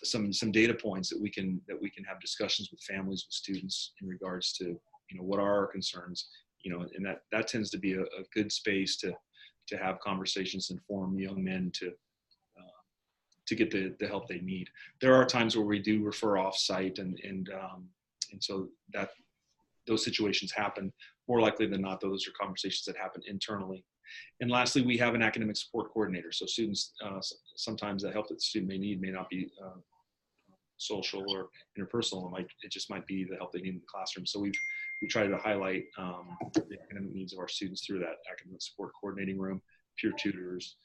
some data points that we can have discussions with families, with students in regards to what are our concerns. And that tends to be a good space to have conversations and form young men to get the help they need. There are times where we do refer off site, and so that those situations happen. More likely than not, those are conversations that happen internally. And lastly, we have an academic support coordinator. So students, sometimes the help that the student may need may not be social or interpersonal. It just might be the help they need in the classroom. So we try to highlight the academic needs of our students through that academic support coordinating room, peer tutors.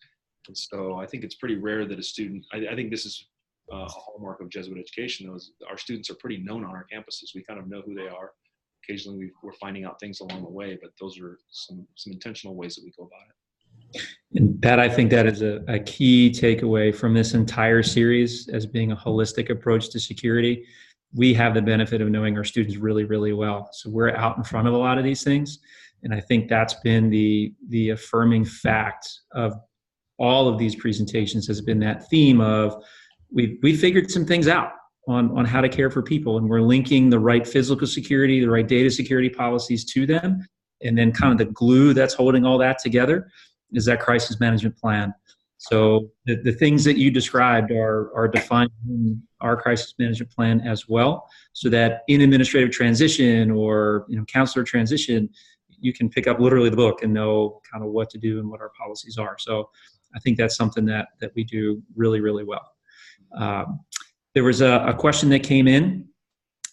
And so I think it's pretty rare that a student, I think this is a hallmark of Jesuit education, though, is our students are pretty known on our campuses. We kind of know who they are. Occasionally we're finding out things along the way, but those are some intentional ways that we go about it. And Pat, I think that is a key takeaway from this entire series as being a holistic approach to security. We have the benefit of knowing our students really, really well. So we're out in front of a lot of these things. And I think that's been the affirming fact of all of these presentations, has been that theme of we figured some things out on how to care for people, and we're linking the right physical security, the right data security policies to them. And then kind of the glue that's holding all that together is that crisis management plan. So the things that you described are defined in our crisis management plan as well, so that in administrative transition or counselor transition, you can pick up literally the book and know kind of what to do and what our policies are. So I think that's something that we do really, really well. There was a question that came in,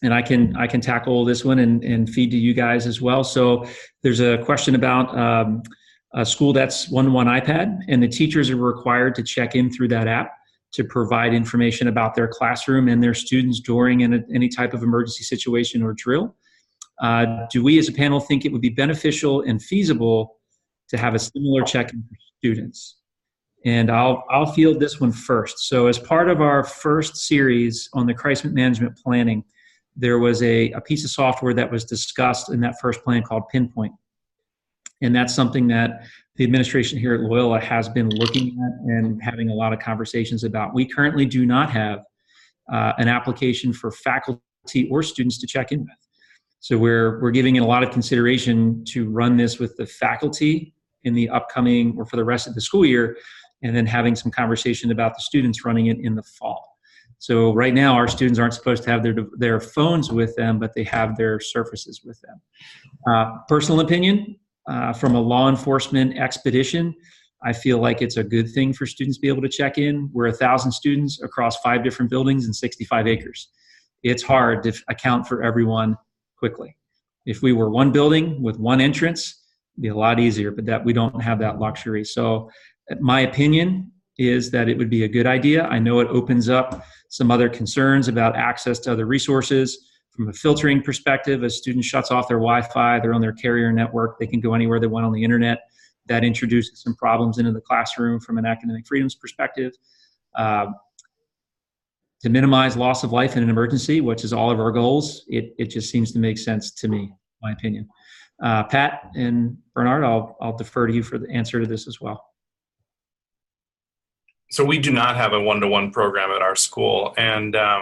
and I can tackle this one and feed to you guys as well. So there's a question about a school that's one-to-one iPad, and the teachers are required to check in through that app to provide information about their classroom and their students during any type of emergency situation or drill. Do we as a panel think it would be beneficial and feasible to have a similar check-in for students? And I'll field this one first. So as part of our first series on the crisis management planning, there was a piece of software that was discussed in that first plan called Pinpoint. And that's something that the administration here at Loyola has been looking at and having a lot of conversations about. We currently do not have an application for faculty or students to check in with. So we're giving it a lot of consideration to run this with the faculty in the upcoming or for the rest of the school year, and then having some conversation about the students running it in the fall. So right now, our students aren't supposed to have their phones with them, but they have their surfaces with them. Personal opinion, from a law enforcement expedition, I feel like it's a good thing for students to be able to check in. We're 1,000 students across 5 different buildings and 65 acres. It's hard to account for everyone quickly. If we were one building with one entrance, it'd be a lot easier, but that we don't have that luxury. So my opinion is that it would be a good idea. I know it opens up some other concerns about access to other resources. From a filtering perspective, a student shuts off their Wi-Fi, they're on their carrier network, they can go anywhere they want on the internet. That introduces some problems into the classroom from an academic freedoms perspective. To minimize loss of life in an emergency, which is all of our goals, it just seems to make sense to me, my opinion. Pat and Bernard, I'll defer to you for the answer to this as well. So we do not have a one-to-one program at our school, and at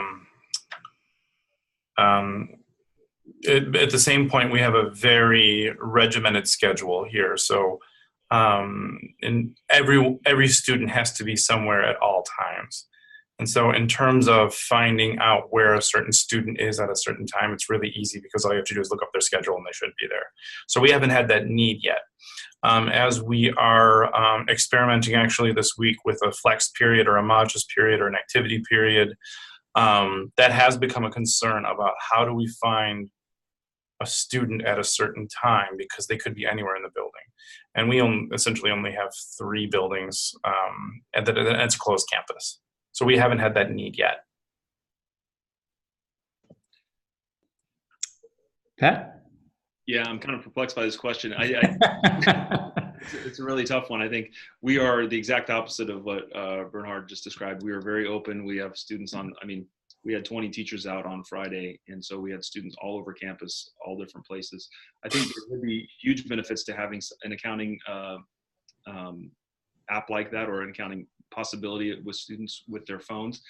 the same point, we have a very regimented schedule here. So and every student has to be somewhere at all times. And so in terms of finding out where a certain student is at a certain time, it's really easy because all you have to do is look up their schedule and they should be there. So we haven't had that need yet. As we are experimenting actually this week with a flex period or a modulus period or an activity period, that has become a concern about how do we find a student at a certain time, because they could be anywhere in the building. And we essentially only have 3 buildings, and it's a closed campus. So we haven't had that need yet. Pat? Yeah, I'm kind of perplexed by this question. It's a really tough one. I think we are the exact opposite of what Bernhard just described. We are very open. We have students we had 20 teachers out on Friday, and so we had students all over campus, all different places. I think there would be huge benefits to having an accounting app like that, or an accounting possibility with students with their phones.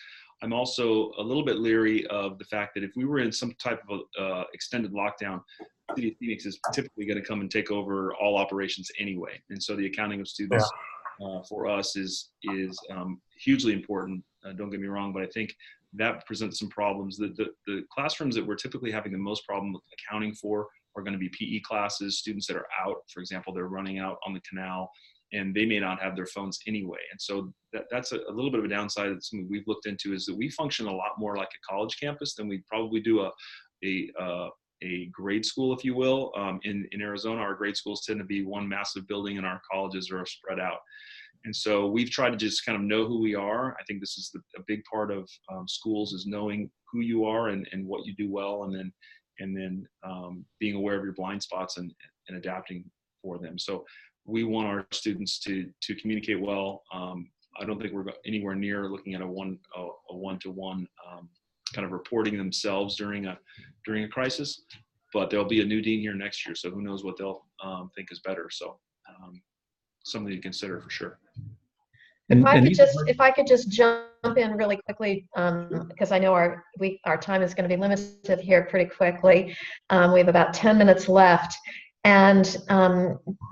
I'm also a little bit leery of the fact that if we were in some type of extended lockdown, the City of Phoenix is typically going to come and take over all operations anyway. And so the accounting of students for us is hugely important. Don't get me wrong, but I think that presents some problems. The classrooms that we're typically having the most problem with accounting for are going to be PE classes, students that are out, for example, they're running out on the canal, and they may not have their phones anyway. And so that's a little bit of a downside that something we've looked into, is that we function a lot more like a college campus than we probably do a grade school, if you will. In Arizona, our grade schools tend to be one massive building, and our colleges are spread out. And so we've tried to just kind of know who we are. I think this is a big part of schools, is knowing who you are and what you do well, and then being aware of your blind spots and adapting for them. So we want our students to communicate well. I don't think we're anywhere near looking at a one-to-one kind of reporting themselves during a crisis, but there'll be a new dean here next year, so who knows what they'll think is better. So something to consider for sure. If I could just jump in really quickly, because I know our time is going to be limited here pretty quickly. We have about 10 minutes left, and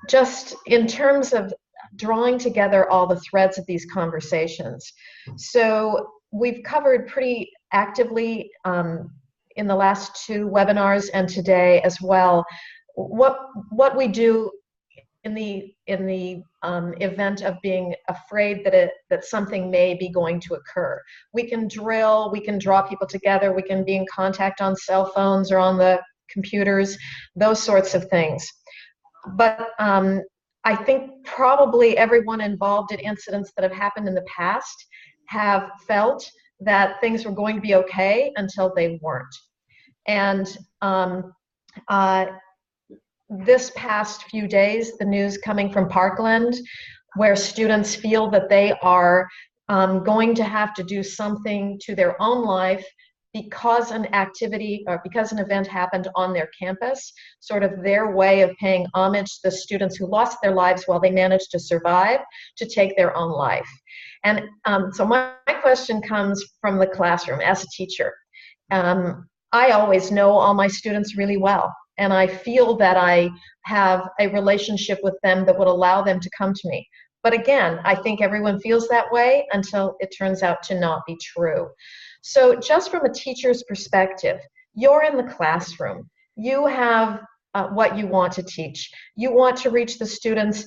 just in terms of drawing together all the threads of these conversations. So we've covered pretty actively in the last 2 webinars and today as well what we do in the event of being afraid that something may be going to occur. We can drill, we can draw people together, we can be in contact on cell phones or on the computers, those sorts of things. But I think probably everyone involved in incidents that have happened in the past have felt that things were going to be okay until they weren't. And this past few days, the news coming from Parkland, where students feel that they are going to have to do something to their own life because an activity or because an event happened on their campus, sort of their way of paying homage to the students who lost their lives while they managed to survive, to take their own life. And so my question comes from the classroom as a teacher. I always know all my students really well, and I feel that I have a relationship with them that would allow them to come to me. But again, I think everyone feels that way until it turns out to not be true. So just from a teacher's perspective, you're in the classroom. You have what you want to teach. You want to reach the students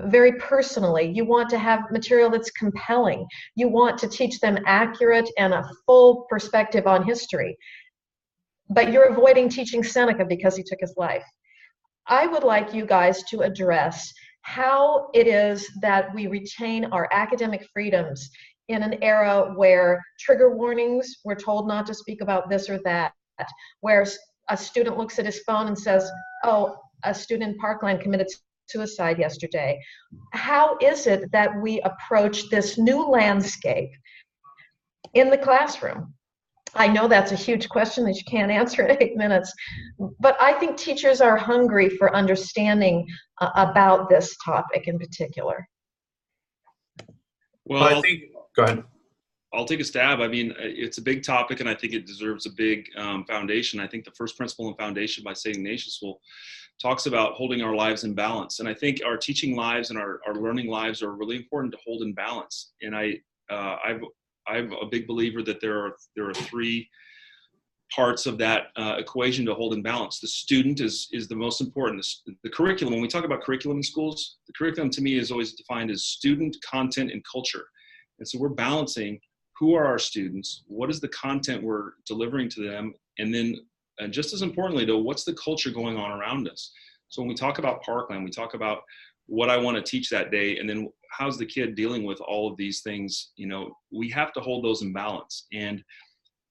very personally. You want to have material that's compelling. You want to teach them accurate and a full perspective on history. But you're avoiding teaching Seneca because he took his life. I would like you guys to address how it is that we retain our academic freedoms in an era where trigger warnings, we're told not to speak about this or that, where a student looks at his phone and says, oh, a student in Parkland committed suicide yesterday. How is it that we approach this new landscape in the classroom? I know that's a huge question that you can't answer in 8 minutes, but I think teachers are hungry for understanding about this topic in particular. Well, I think, go ahead. I'll take a stab. I mean, it's a big topic, and I think it deserves a big foundation. I think the first principle and foundation by St. Ignatius talks about holding our lives in balance. And I think our teaching lives and our learning lives are really important to hold in balance. And I'm a big believer that there are 3 parts of that equation to hold in balance. The student is the most important. The curriculum, when we talk about curriculum in schools, the curriculum to me is always defined as student, content, and culture. And so we're balancing who are our students, what is the content we're delivering to them, and then just as importantly though, what's the culture going on around us. So when we talk about Parkland, we talk about what I want to teach that day, and then how's the kid dealing with all of these things. You know, we have to hold those in balance. And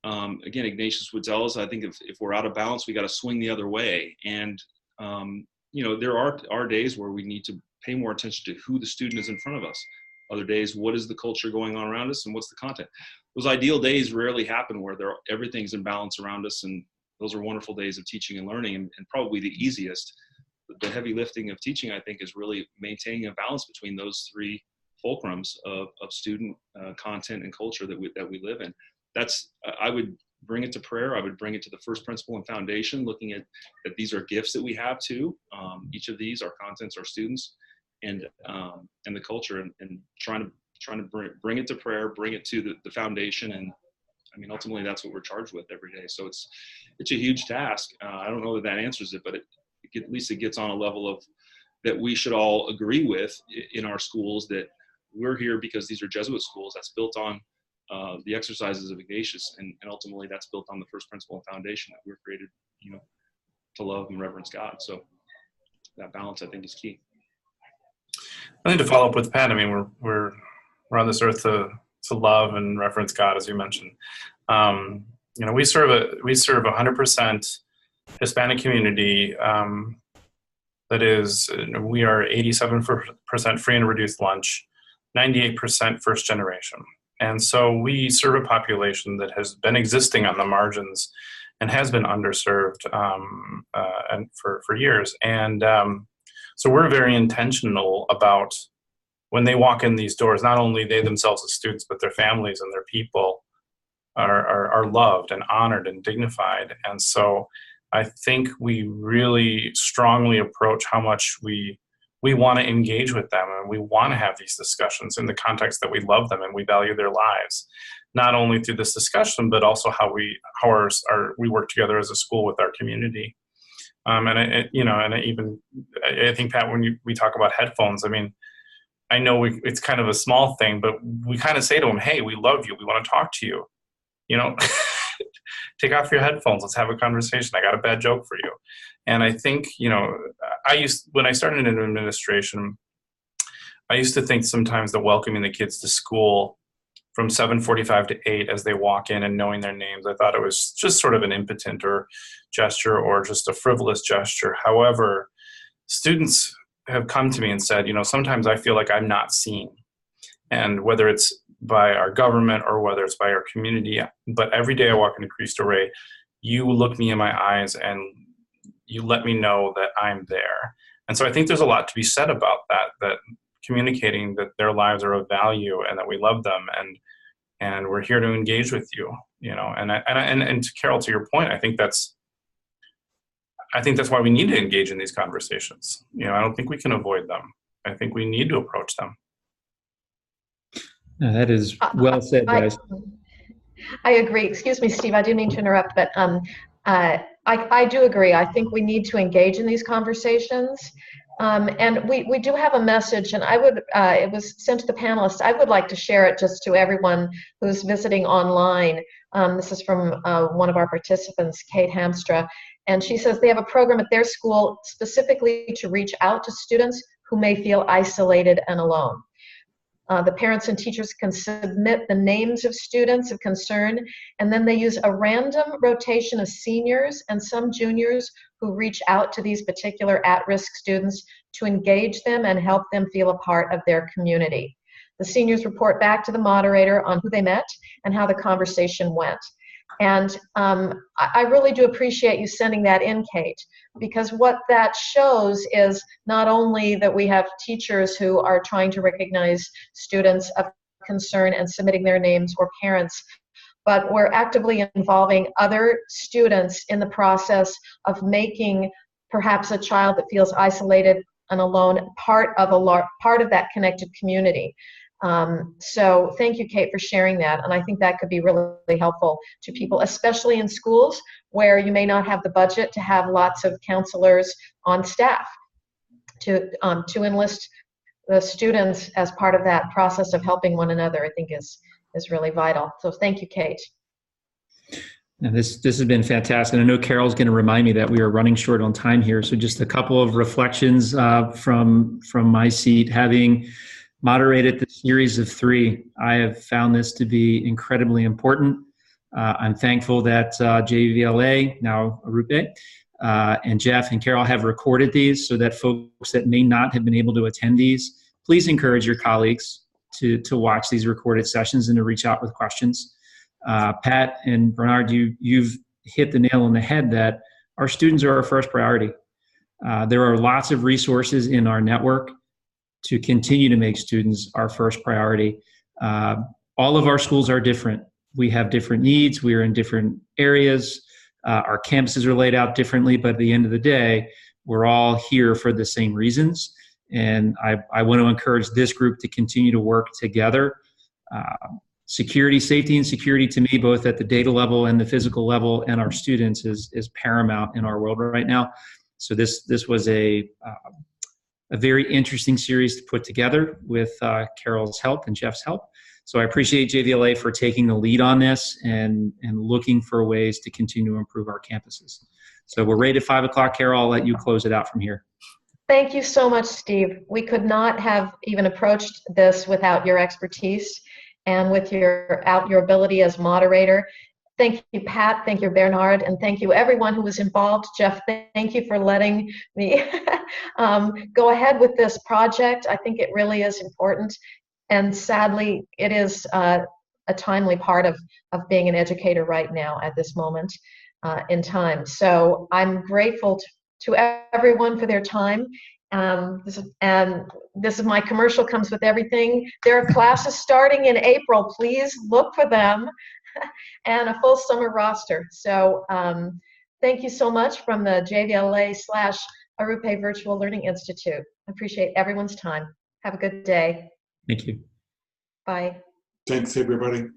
again, Ignatius would tell us, I think if we're out of balance, we got to swing the other way. And you know, there are days where we need to pay more attention to who the student is in front of us. Other days, what is the culture going on around us, and what's the content? Those ideal days rarely happen where everything's in balance around us, and those are wonderful days of teaching and learning, and probably the easiest. The heavy lifting of teaching, I think, is really maintaining a balance between those 3 fulcrums of student content and culture that we live in. I would bring it to prayer. I would bring it to the first principle and foundation, looking at that these are gifts that we have too. Each of these, our contents, our students, and the culture, and trying to bring it to prayer, bring it to the foundation. And I mean, ultimately that's what we're charged with every day. So it's a huge task. I don't know that answers it, but at least it gets on a level of that we should all agree with in our schools, that we're here because these are Jesuit schools. That's built on the exercises of Ignatius, and ultimately that's built on the first principle and foundation that we're created, to love and reverence God. So that balance, I think, is key. I think to follow up with Pat, I mean, we're on this earth to love and reverence God, as you mentioned. We serve a 100% Hispanic community. That is, we are 87% free and reduced lunch, 98% first generation. And so we serve a population that has been existing on the margins and has been underserved and for years. And so we're very intentional about when they walk in these doors, not only they themselves as students, but their families and their people are loved and honored and dignified. And so I think we really strongly approach how much we want to engage with them, and we want to have these discussions in the context that we love them and we value their lives, not only through this discussion, but also how we work together as a school with our community. I think, Pat, when we talk about headphones, I mean, I know it's kind of a small thing, but we kind of say to them, "Hey, we love you. We want to talk to you. Take off your headphones. Let's have a conversation. I got a bad joke for you." And I think, when I started in administration, I used to think sometimes that welcoming the kids to school from 7:45 to 8 as they walk in and knowing their names, I thought it was just sort of an impotent or gesture or just a frivolous gesture. However, students have come to me and said, sometimes I feel like I'm not seen. And whether it's by our government or whether it's by our community, but every day I walk into Cristo Rey, you look me in my eyes and you let me know that I'm there. And so I think there's a lot to be said about that communicating that their lives are of value and that we love them and we're here to engage with you, and to Carol, to your point, I think that's why we need to engage in these conversations. I don't think we can avoid them. I think we need to approach them. No, that is well said, guys. I agree. Excuse me, Steve, I didn't mean to interrupt, but I do agree. I think we need to engage in these conversations. And we do have a message, and it was sent to the panelists. I would like to share it just to everyone who's visiting online. This is from one of our participants, Kate Hamstra, and she says they have a program at their school specifically to reach out to students who may feel isolated and alone. The parents and teachers can submit the names of students of concern, and then they use a random rotation of seniors and some juniors who reach out to these particular at-risk students to engage them and help them feel a part of their community. The seniors report back to the moderator on who they met and how the conversation went. And I really do appreciate you sending that in, Kate, because what that shows is not only that we have teachers who are trying to recognize students of concern and submitting their names, or parents, but we're actively involving other students in the process of making perhaps a child that feels isolated and alone part of that connected community. So thank you, Kate, for sharing that. And I think that could be really helpful to people, especially in schools where you may not have the budget to have lots of counselors on staff to enlist the students as part of that process of helping one another, I think is really vital. So thank you, Kate. Now this has been fantastic. And I know Carol's going to remind me that we are running short on time here. So just a couple of reflections from my seat, having moderated the series of 3. I have found this to be incredibly important. I'm thankful that JVLA, now Arupe, and Jeff and Carol have recorded these so that folks that may not have been able to attend these, please encourage your colleagues to watch these recorded sessions and to reach out with questions. Pat and Bernard, you've hit the nail on the head that our students are our first priority. There are lots of resources in our network to continue to make students our first priority. All of our schools are different. We have different needs. We are in different areas. Our campuses are laid out differently, but at the end of the day, we're all here for the same reasons. And I want to encourage this group to continue to work together. Safety and security to me, both at the data level and the physical level, and our students is paramount in our world right now. So this was a very interesting series to put together with Carol's help and Jeff's help. So I appreciate JVLA for taking the lead on this and looking for ways to continue to improve our campuses. So we're ready at 5 o'clock. Carol, I'll let you close it out from here. Thank you so much, Steve. We could not have even approached this without your expertise and with your ability as moderator. Thank you, Pat. Thank you, Bernhard. And thank you, everyone who was involved. Jeff, thank you for letting me go ahead with this project. I think it really is important. And sadly, it is a timely part of being an educator right now at this moment in time. So I'm grateful to everyone for their time. This is my commercial, comes with everything. There are classes starting in April. Please look for them, and a full summer roster. So thank you so much from the JVLA/Arrupe Virtual Learning Institute. I appreciate everyone's time. Have a good day. Thank you. Bye. Thanks, everybody.